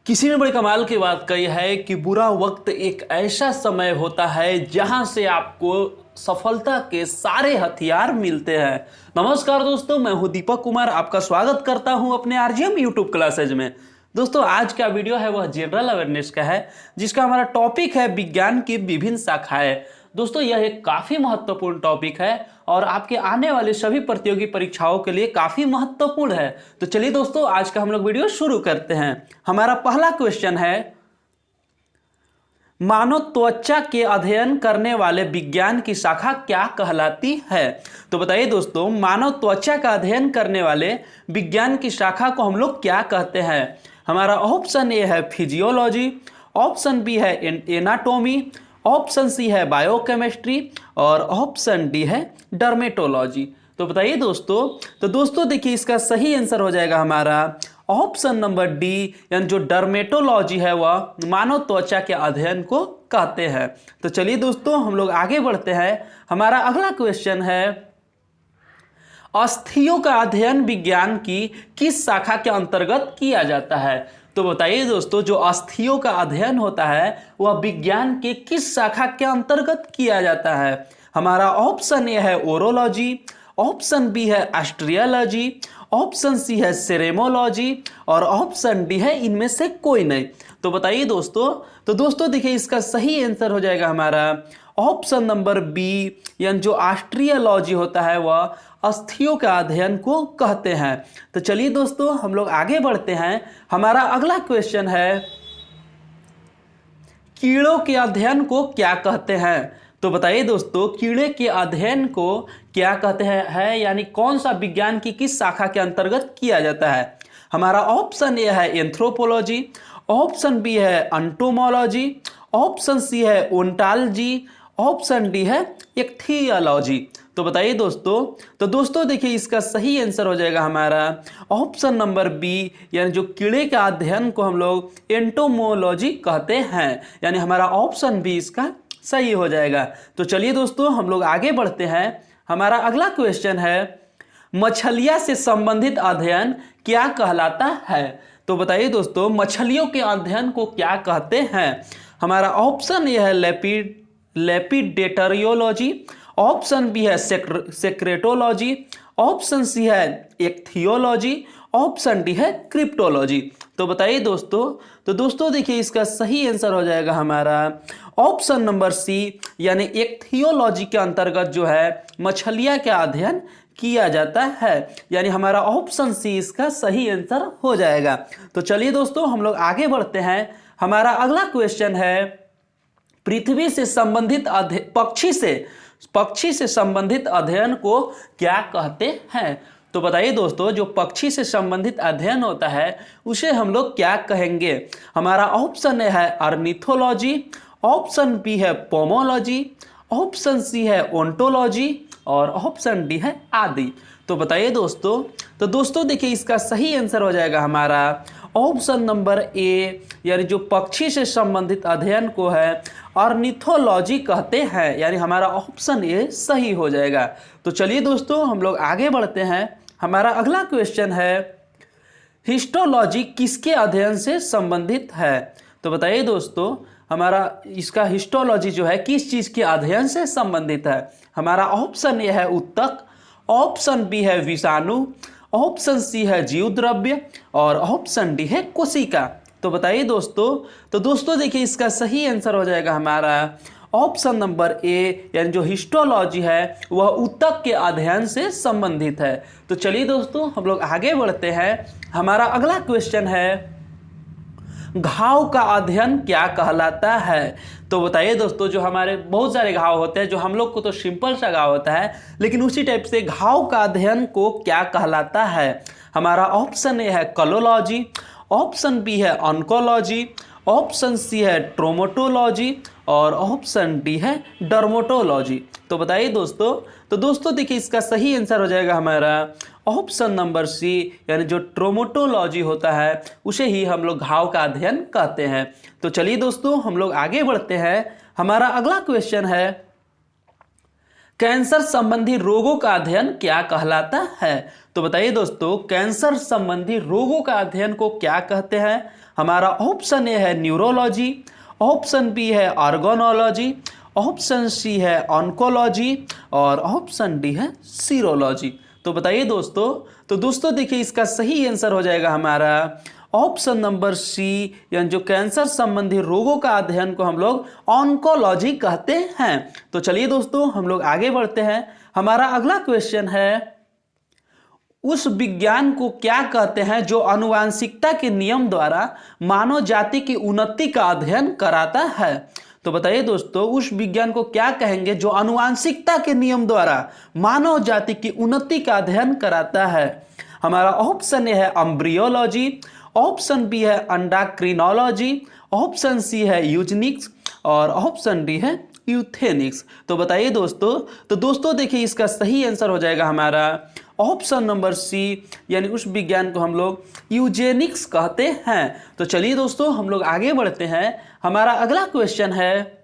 किसी ने बड़ी कमाल की बात कही है कि बुरा वक्त एक ऐसा समय होता है जहां से आपको सफलता के सारे हथियार मिलते हैं। नमस्कार दोस्तों, मैं हूं दीपक कुमार, आपका स्वागत करता हूं अपने आरजीएम यूट्यूब क्लासेज में। दोस्तों, आज का वीडियो है वह जनरल अवेयरनेस का है, जिसका हमारा टॉपिक है विज्ञान की विभिन्न शाखाएं। दोस्तों, यह एक काफी महत्वपूर्ण टॉपिक है और आपके आने वाले सभी प्रतियोगी परीक्षाओं के लिए काफी महत्वपूर्ण है। तो चलिए दोस्तों, आज का हम लोग वीडियो शुरू करते हैं। हमारा पहला क्वेश्चन है, मानव त्वचा के अध्ययन करने वाले विज्ञान की शाखा क्या कहलाती है? तो बताइए दोस्तों, मानव त्वचा का अध्ययन करने वाले विज्ञान की शाखा को हम लोग क्या कहते हैं? हमारा ऑप्शन ए है फिजियोलॉजी, ऑप्शन बी है एनाटॉमी, ऑप्शन सी है बायोकेमिस्ट्री और ऑप्शन डी है डर्मेटोलॉजी। तो बताइए दोस्तों, तो दोस्तों देखिए, इसका सही आंसर हो जाएगा हमारा ऑप्शन नंबर डी, यानी जो डर्मेटोलॉजी है वह मानव त्वचा के अध्ययन को कहते हैं। तो चलिए दोस्तों, हम लोग आगे बढ़ते हैं। हमारा अगला क्वेश्चन है, अस्थियों का अध्ययन विज्ञान की किस शाखा के अंतर्गत किया जाता है? तो बताइए दोस्तों, जो अस्थियों का अध्ययन होता है वह विज्ञान के किस शाखा के अंतर्गत किया जाता है? हमारा ऑप्शन ए है ओरोलॉजी, ऑप्शन बी है एस्ट्रियोलॉजी, ऑप्शन सी है सेरेमोलॉजी और ऑप्शन डी है इनमें से कोई नहीं। तो बताइए दोस्तों, तो दोस्तों देखिए, इसका सही आंसर हो जाएगा हमारा ऑप्शन नंबर बी, यानी जो एस्ट्रियोलॉजी होता है वह अस्थियों का अध्ययन को कहते हैं। तो चलिए दोस्तों, हम लोग आगे बढ़ते हैं। हमारा अगला क्वेश्चन है, कीड़ों के अध्ययन को क्या कहते हैं? तो बताइए दोस्तों, कीड़े के अध्ययन को क्या कहते हैं, यानी कौन सा विज्ञान की किस शाखा के अंतर्गत किया जाता है? हमारा ऑप्शन ए है एंथ्रोपोलॉजी, ऑप्शन बी है एंटोमोलॉजी, ऑप्शन सी है ओंटोलॉजी, ऑप्शन डी है इक्थियोलॉजी। तो बताइए दोस्तों, तो दोस्तों देखिए, इसका सही आंसर हो जाएगा हमारा ऑप्शन नंबर बी, यानी जो कीड़े का अध्ययन को हम लोग एंटोमोलॉजी कहते हैं, यानी हमारा ऑप्शन बी इसका सही हो जाएगा। तो चलिए दोस्तों, हम लोग आगे बढ़ते हैं। हमारा अगला क्वेश्चन है, मछलियां से संबंधित अध्ययन क्या कहलाता है? तो बताइए दोस्तों, मछलियों के अध्ययन को क्या कहते हैं? हमारा ऑप्शन ए है लेपिडेटरियोलॉजी, ऑप्शन बी है सेक्रेटोलॉजी, ऑप्शन सी है इक्थियोलॉजी, ऑप्शन डी है क्रिप्टोलॉजी। तो बताइए दोस्तों, तो दोस्तों देखिए, इसका सही आंसर हो जाएगा हमारा ऑप्शन नंबर सी, यानी इक्थियोलॉजी के अंतर्गत जो है मछलियां का अध्ययन किया जाता है, यानी हमारा ऑप्शन सी इसका सही आंसर हो जाएगा। तो चलिए दोस्तों, हम लोग आगे बढ़ते हैं। हमारा अगला क्वेश्चन है, पृथ्वी से संबंधित पक्षी से संबंधित अध्ययन को क्या कहते हैं? तो बताइए दोस्तों, जो पक्षी से संबंधित अध्ययन होता है उसे हम लोग क्या कहेंगे? हमारा ऑप्शन ए है ऑर्निथोलॉजी, ऑप्शन बी है पोमोलॉजी, ऑप्शन सी है ओंटोलॉजी और ऑप्शन डी है आदि। तो बताइए दोस्तों, तो दोस्तों देखिए, इसका सही आंसर हो जाएगा हमारा ऑप्शन नंबर ए, यानी जो पक्षी से संबंधित अध्ययन को है ऑर्निथोलॉजी कहते हैं, यानी हमारा ऑप्शन ए सही हो जाएगा। तो चलिए दोस्तों, हम लोग आगे बढ़ते हैं। हमारा अगला क्वेश्चन है, हिस्टोलॉजी किसके अध्ययन से संबंधित है? तो बताइए दोस्तों, हमारा इसका हिस्टोलॉजी जो है किस चीज के अध्ययन से संबंधित है? हमारा ऑप्शन ए है उत्तक, ऑप्शन बी है विषाणु, ऑप्शन सी है जीव द्रव्य और ऑप्शन डी है कोशिका। तो बताइए दोस्तों, तो दोस्तों देखिए, इसका सही आंसर हो जाएगा हमारा ऑप्शन नंबर ए, यानी जो हिस्टोलॉजी है वह उत्तक के अध्ययन से संबंधित है। तो चलिए दोस्तों, हम लोग आगे बढ़ते हैं। हमारा अगला क्वेश्चन है, घाव का अध्ययन क्या कहलाता है? तो बताइए दोस्तों, जो हमारे बहुत सारे घाव होते हैं, जो हम लोग को तो सिंपल सा घाव होता है, लेकिन उसी टाइप से घाव का अध्ययन को क्या कहलाता है? हमारा ऑप्शन ए है कलोलॉजी, ऑप्शन बी है ऑन्कोलॉजी, ऑप्शन सी है ट्रोमेटोलॉजी और ऑप्शन डी है डर्मेटोलॉजी। तो बताइए दोस्तों, तो दोस्तों देखिए, इसका सही आंसर हो जाएगा हमारा ऑप्शन नंबर सी, यानी जो ट्रोमेटोलॉजी होता है उसे ही हम लोग घाव का अध्ययन कहते हैं। तो चलिए दोस्तों, हम लोग आगे बढ़ते हैं। हमारा अगला क्वेश्चन है, कैंसर संबंधी रोगों का अध्ययन क्या कहलाता है? तो बताइए दोस्तों, कैंसर संबंधी रोगों का अध्ययन को क्या कहते हैं? हमारा ऑप्शन ए है न्यूरोलॉजी, ऑप्शन बी है ऑर्गेनोलॉजी, ऑप्शन सी है ऑन्कोलॉजी और ऑप्शन डी है सीरोलॉजी। तो बताइए दोस्तों, तो दोस्तों देखिए इसका सही आंसर हो जाएगा हमारा ऑप्शन नंबर सी, यानी जो कैंसर संबंधी रोगों का अध्ययन को हम लोग ऑन्कोलॉजी कहते हैं। तो चलिए दोस्तों हम लोग आगे बढ़ते हैं। हमारा अगला क्वेश्चन है, उस विज्ञान को क्या कहते हैं जो आनुवांशिकता के नियम द्वारा मानव जाति की उन्नति का अध्ययन कराता है? तो बताइए दोस्तों, उस विज्ञान को क्या कहेंगे जो आनुवांशिकता के नियम द्वारा मानव जाति की उन्नति का अध्ययन कराता है? हमारा ऑप्शन ए है एम्ब्रियोलॉजी, ऑप्शन बी है एंडोक्रिनोलॉजी, ऑप्शन सी है यूजेनिक्स और ऑप्शन डी है यूथेनिक्स। तो बताइए दोस्तों, तो दोस्तों देखिए इसका सही आंसर हो जाएगा हमारा ऑप्शन नंबर सी, यानी उस विज्ञान को हम लोग यूजेनिक्स कहते हैं। तो चलिए दोस्तों हम लोग आगे बढ़ते हैं। हमारा अगला क्वेश्चन है,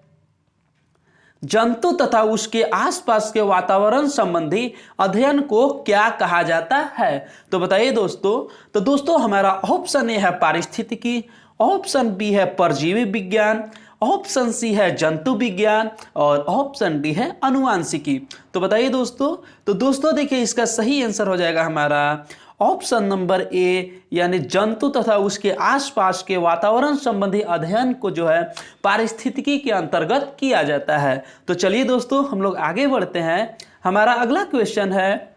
जंतु तथा उसके आसपास के वातावरण संबंधी अध्ययन को क्या कहा जाता है? तो बताइए दोस्तों, तो दोस्तों हमारा ऑप्शन ए है पारिस्थितिकी, ऑप्शन बी है परजीवी विज्ञान, ऑप्शन सी है जंतु विज्ञान और ऑप्शन डी है आनुवांशिकी। तो बताइए दोस्तों, तो दोस्तों देखिए इसका सही आंसर हो जाएगा हमारा ऑप्शन नंबर ए, यानी जंतु तथा उसके आसपास के वातावरण संबंधी अध्ययन को जो है पारिस्थितिकी के अंतर्गत किया जाता है। तो चलिए दोस्तों हम लोग आगे बढ़ते हैं। हमारा अगला क्वेश्चन है,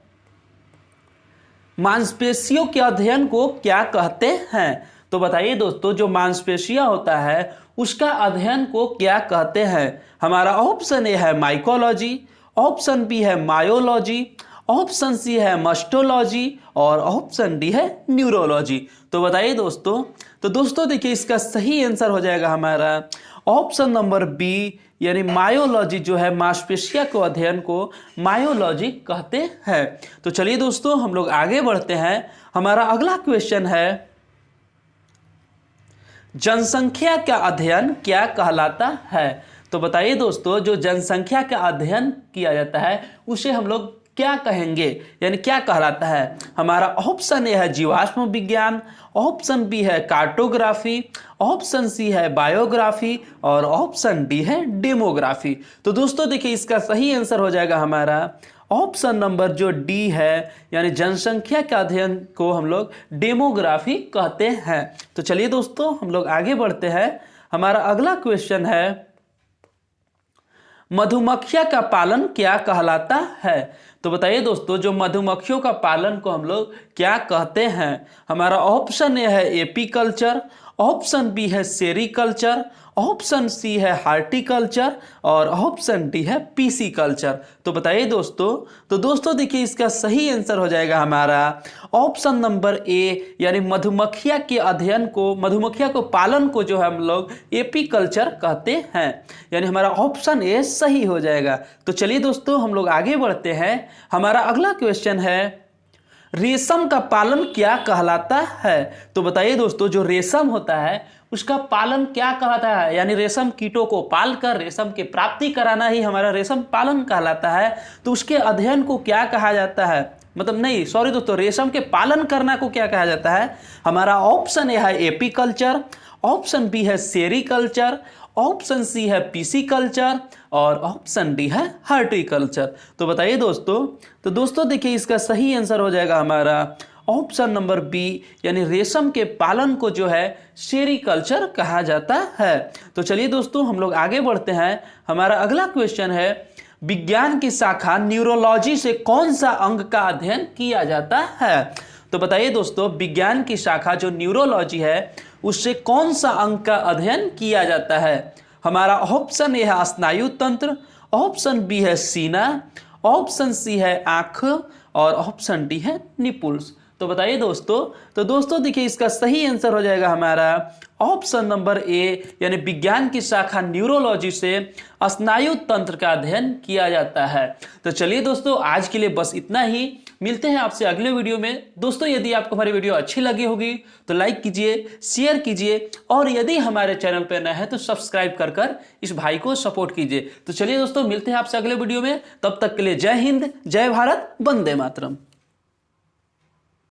मांसपेशियों के अध्ययन को क्या कहते हैं? तो बताइए दोस्तों, जो मांसपेशियां होता है उसका अध्ययन को क्या कहते हैं? हमारा ऑप्शन ए है माइकोलॉजी, ऑप्शन बी है मायोलॉजी, ऑप्शन सी है मस्टोलॉजी और ऑप्शन डी है न्यूरोलॉजी। तो बताइए दोस्तों, तो दोस्तों देखिए इसका सही आंसर हो जाएगा हमारा ऑप्शन नंबर बी, यानी मायोलॉजी जो है मांसपेशियों के अध्ययन को मायोलॉजी कहते हैं। तो चलिए दोस्तों हम लोग आगे बढ़ते हैं। हमारा अगला क्वेश्चन है, जनसंख्या का अध्ययन क्या कहलाता है? तो बताइए दोस्तों, जो जनसंख्या का अध्ययन किया जाता है उसे हम लोग क्या कहेंगे, यानी क्या कहलाता है? हमारा ऑप्शन ए है जीवाश्म विज्ञान, ऑप्शन बी है कार्टोग्राफी, ऑप्शन सी है बायोग्राफी और ऑप्शन डी है डेमोग्राफी। तो दोस्तों देखिए इसका सही आंसर हो जाएगा हमारा ऑप्शन नंबर जो डी है, यानी जनसंख्या के अध्ययन को हम लोग डेमोग्राफी कहते हैं। तो चलिए दोस्तों हम लोग आगे बढ़ते हैं। हमारा अगला क्वेश्चन है, मधुमक्खियां का पालन क्या कहलाता है? तो बताइए दोस्तों, जो मधुमक्खियों का पालन को हम लोग क्या कहते हैं? हमारा ऑप्शन ए है एपीकल्चर, ऑप्शन बी है सेरीकल्चर, ऑप्शन सी है हार्टिकल्चर और ऑप्शन डी है पीसी कल्चर। तो बताइए दोस्तों, तो दोस्तों देखिए इसका सही आंसर हो जाएगा हमारा ऑप्शन नंबर ए, यानी मधुमक्खिया के अध्ययन को, मधुमक्खिया को पालन को जो है हम लोग एपीकल्चर कहते हैं, यानी हमारा ऑप्शन ए सही हो जाएगा। तो चलिए दोस्तों हम लोग आगे बढ़ते हैं। हमारा अगला क्वेश्चन है, रेशम का पालन क्या कहलाता है? तो बताइए दोस्तों, जो रेशम होता है उसका पालन क्या कहलाता है? यानी रेशम कीटों को पालकर रेशम की प्राप्ति कराना ही हमारा रेशम पालन कहलाता है। तो उसके अध्ययन को क्या कहा जाता है? मतलब नहीं, सॉरी दोस्तों, रेशम के पालन करना को क्या कहा जाता है? हमारा ऑप्शन ए है एपीकल्चर, ऑप्शन बी है सेरीकल्चर, ऑप्शन सी है पीसीकल्चर और ऑप्शन डी है हार्टिकल्चर। तो बताइए दोस्तों, तो दोस्तों देखिए इसका सही आंसर हो जाएगा हमारा ऑप्शन नंबर बी, यानी रेशम के पालन को जो है सेरीकल्चर कहा जाता है। तो चलिए दोस्तों हम लोग आगे बढ़ते हैं। हमारा अगला क्वेश्चन है, विज्ञान की शाखा न्यूरोलॉजी से कौन सा अंग का अध्ययन किया जाता है? तो बताइए दोस्तों, विज्ञान की शाखा जो न्यूरोलॉजी है उससे कौन सा अंग का अध्ययन किया जाता है? हमारा ऑप्शन ए है स्नायु तंत्र, ऑप्शन बी है सीना, ऑप्शन सी है आंख और ऑप्शन डी है निपुल्स। तो बताइए दोस्तों, तो दोस्तों देखिए इसका सही आंसर हो जाएगा हमारा ऑप्शन नंबर ए, यानी विज्ञान की शाखा न्यूरोलॉजी से स्नायु तंत्र का अध्ययन किया जाता है। तो चलिए दोस्तों आज के लिए बस इतना ही। मिलते हैं आपसे अगले वीडियो में। दोस्तों यदि आपको हमारी वीडियो अच्छी लगी होगी तो लाइक कीजिए, शेयर कीजिए, और यदि हमारे चैनल पर नए हैं तो सब्सक्राइब कर इस भाई को सपोर्ट कीजिए। तो चलिए दोस्तों, मिलते हैं आपसे अगले वीडियो में। तब तक के लिए जय हिंद, जय भारत, वंदे मातरम।